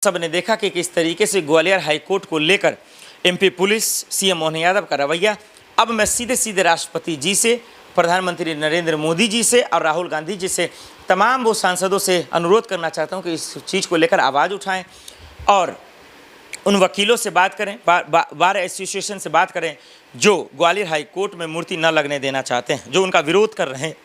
सबने देखा कि किस तरीके से ग्वालियर हाईकोर्ट को लेकर MP police, CM Mohan Yadav का रवैया। अब मैं सीधे सीधे राष्ट्रपति जी से, प्रधानमंत्री नरेंद्र मोदी जी से और राहुल गांधी जी से, तमाम वो सांसदों से अनुरोध करना चाहता हूं कि इस चीज़ को लेकर आवाज़ उठाएं और उन वकीलों से बात करें, बार एसोसिएशन से बात करें जो ग्वालियर हाईकोर्ट में मूर्ति न लगने देना चाहते हैं, जो उनका विरोध कर रहे हैं।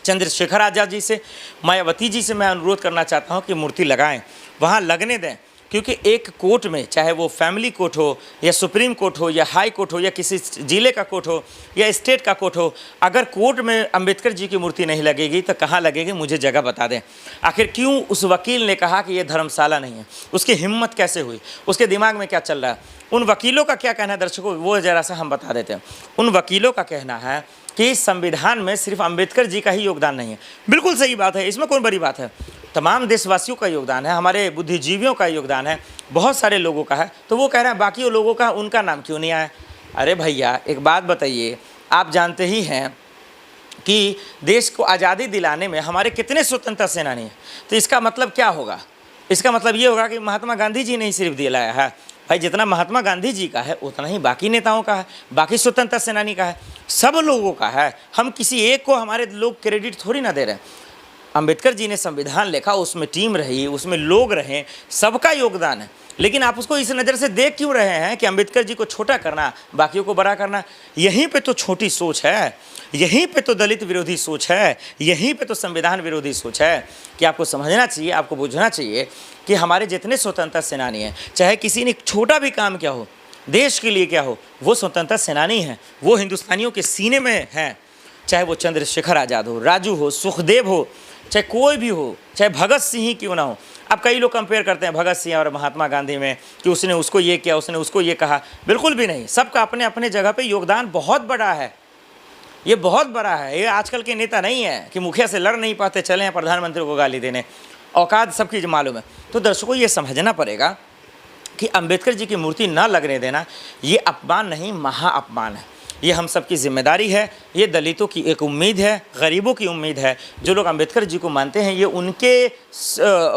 चंद्रशेखर आज़ाद जी से, मायावती जी से मैं अनुरोध करना चाहता हूं कि मूर्ति लगाएं, वहां लगने दें, क्योंकि एक कोर्ट में, चाहे वो फैमिली कोर्ट हो या सुप्रीम कोर्ट हो या हाई कोर्ट हो या किसी ज़िले का कोर्ट हो या स्टेट का कोर्ट हो, अगर कोर्ट में अंबेडकर जी की मूर्ति नहीं लगेगी तो कहाँ लगेगी, मुझे जगह बता दें। आखिर क्यों उस वकील ने कहा कि ये धर्मशाला नहीं है? उसकी हिम्मत कैसे हुई? उसके दिमाग में क्या चल रहा है? उन वकीलों का क्या कहना है दर्शकों, वो ज़रा सा हम बता देते हैं। उन वकीलों का कहना है कि संविधान में सिर्फ अंबेडकर जी का ही योगदान नहीं है। बिल्कुल सही बात है, इसमें कौन बड़ी बात है? तमाम देशवासियों का योगदान है, हमारे बुद्धिजीवियों का योगदान है, बहुत सारे लोगों का है। तो वो कह रहे हैं बाकी लोगों का, उनका नाम क्यों नहीं आया? अरे भैया एक बात बताइए, आप जानते ही हैं कि देश को आज़ादी दिलाने में हमारे कितने स्वतंत्रता सेनानी हैं। तो इसका मतलब क्या होगा? इसका मतलब ये होगा कि महात्मा गांधी जी ने ही सिर्फ दिलाया है। भाई जितना महात्मा गांधी जी का है उतना ही बाकी नेताओं का है, बाकी स्वतंत्रता सेनानी का है, सब लोगों का है। हम किसी एक को हमारे लोग क्रेडिट थोड़ी ना दे रहे हैं। अंबेडकर जी ने संविधान लिखा, उसमें टीम रही, उसमें लोग रहे, सबका योगदान है। लेकिन आप उसको इस नज़र से देख क्यों रहे हैं कि अंबेडकर जी को छोटा करना, बाकियों को बड़ा करना? यहीं पे तो छोटी सोच है, यहीं पे तो दलित विरोधी सोच है, यहीं पे तो संविधान विरोधी सोच है कि आपको समझना चाहिए, आपको बुझना चाहिए कि हमारे जितने स्वतंत्रता सेनानी हैं, चाहे किसी ने छोटा भी काम क्या हो, देश के लिए क्या हो, वो स्वतंत्रता सेनानी हैं, वो हिंदुस्तानियों के सीने में हैं। चाहे वो चंद्रशेखर आज़ाद हो, राजू हो, सुखदेव हो, चाहे कोई भी हो, चाहे भगत सिंह ही क्यों ना हो। अब कई लोग कंपेयर करते हैं भगत सिंह और महात्मा गांधी में कि उसने उसको ये किया, उसने उसको ये कहा। बिल्कुल भी नहीं, सबका अपने अपने जगह पे योगदान बहुत बड़ा है, ये बहुत बड़ा है। ये आजकल के नेता नहीं है कि मुखिया से लड़ नहीं पाते, चले हैं प्रधानमंत्री को गाली देने, औकात सबकी मालूम है। तो दर्शकों ये समझना पड़ेगा कि अंबेडकर जी की मूर्ति न लगने देना ये अपमान नहीं, महा अपमान है। ये हम सब की जिम्मेदारी है, ये दलितों की एक उम्मीद है, गरीबों की उम्मीद है। जो लोग अंबेडकर जी को मानते हैं, ये उनके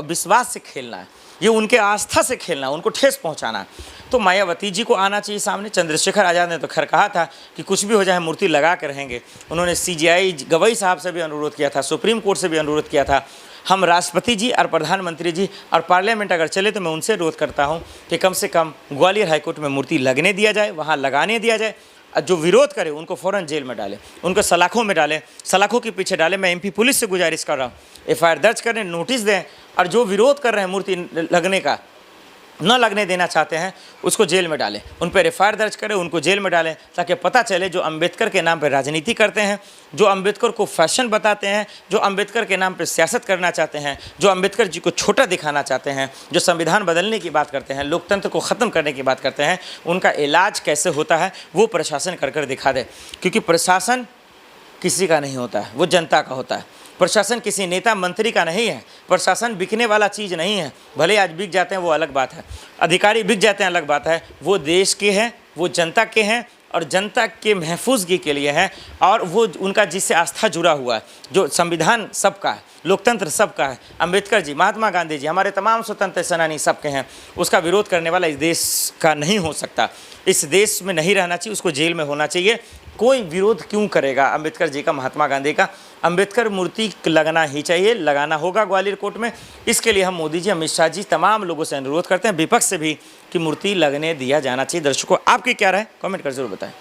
विश्वास से खेलना है, ये उनके आस्था से खेलना है, उनको ठेस पहुंचाना है। तो मायावती जी को आना चाहिए सामने। चंद्रशेखर आज़ाद ने तो खैर कहा था कि कुछ भी हो जाए मूर्ति लगा के रहेंगे। उन्होंने CJI गवई साहब से भी अनुरोध किया था, सुप्रीम कोर्ट से भी अनुरोध किया था। हम राष्ट्रपति जी और प्रधानमंत्री जी और पार्लियामेंट अगर चले तो मैं उनसे अनुरोध करता हूँ कि कम से कम ग्वालियर हाईकोर्ट में मूर्ति लगने दिया जाए, वहाँ लगाने दिया जाए। जो विरोध करे उनको फ़ौरन जेल में डालें, उनको सलाखों में डालें, सलाखों के पीछे डालें। मैं MP पुलिस से गुजारिश कर रहा हूँ, FIR दर्ज करें, नोटिस दें, और जो विरोध कर रहे हैं मूर्ति लगने का, न लगने देना चाहते हैं, उसको जेल में डालें, उन पर FIR दर्ज करें, उनको जेल में डालें, ताकि पता चले जो अंबेडकर के नाम पर राजनीति करते हैं, जो अंबेडकर को फैशन बताते हैं, जो अंबेडकर के नाम पर सियासत करना चाहते हैं, जो अंबेडकर जी को छोटा दिखाना चाहते हैं, जो संविधान बदलने की बात करते हैं, लोकतंत्र को ख़त्म करने की बात करते हैं, उनका इलाज कैसे होता है वो प्रशासन कर दिखा दे। क्योंकि प्रशासन किसी का नहीं होता है, वो जनता का होता है। प्रशासन किसी नेता मंत्री का नहीं है, प्रशासन बिकने वाला चीज़ नहीं है। भले आज बिक जाते हैं वो अलग बात है, अधिकारी बिक जाते हैं अलग बात है। वो देश के हैं, वो जनता के हैं और जनता के महफूजगी के लिए हैं, और वो उनका जिससे आस्था जुड़ा हुआ है। जो संविधान सबका है, लोकतंत्र सबका है, अंबेडकर जी, महात्मा गांधी जी, हमारे तमाम स्वतंत्र सेनानी सबके हैं। उसका विरोध करने वाला इस देश का नहीं हो सकता, इस देश में नहीं रहना चाहिए, उसको जेल में होना चाहिए। कोई विरोध क्यों करेगा अंबेडकर जी का, महात्मा गांधी का? अंबेडकर मूर्ति लगना ही चाहिए, लगाना होगा ग्वालियर कोर्ट में। इसके लिए हम मोदी जी, अमित शाह जी, तमाम लोगों से अनुरोध करते हैं, विपक्ष से भी, कि मूर्ति लगने दिया जाना चाहिए। दर्शकों आपकी क्या राय, कमेंट कर जरूर बताएं।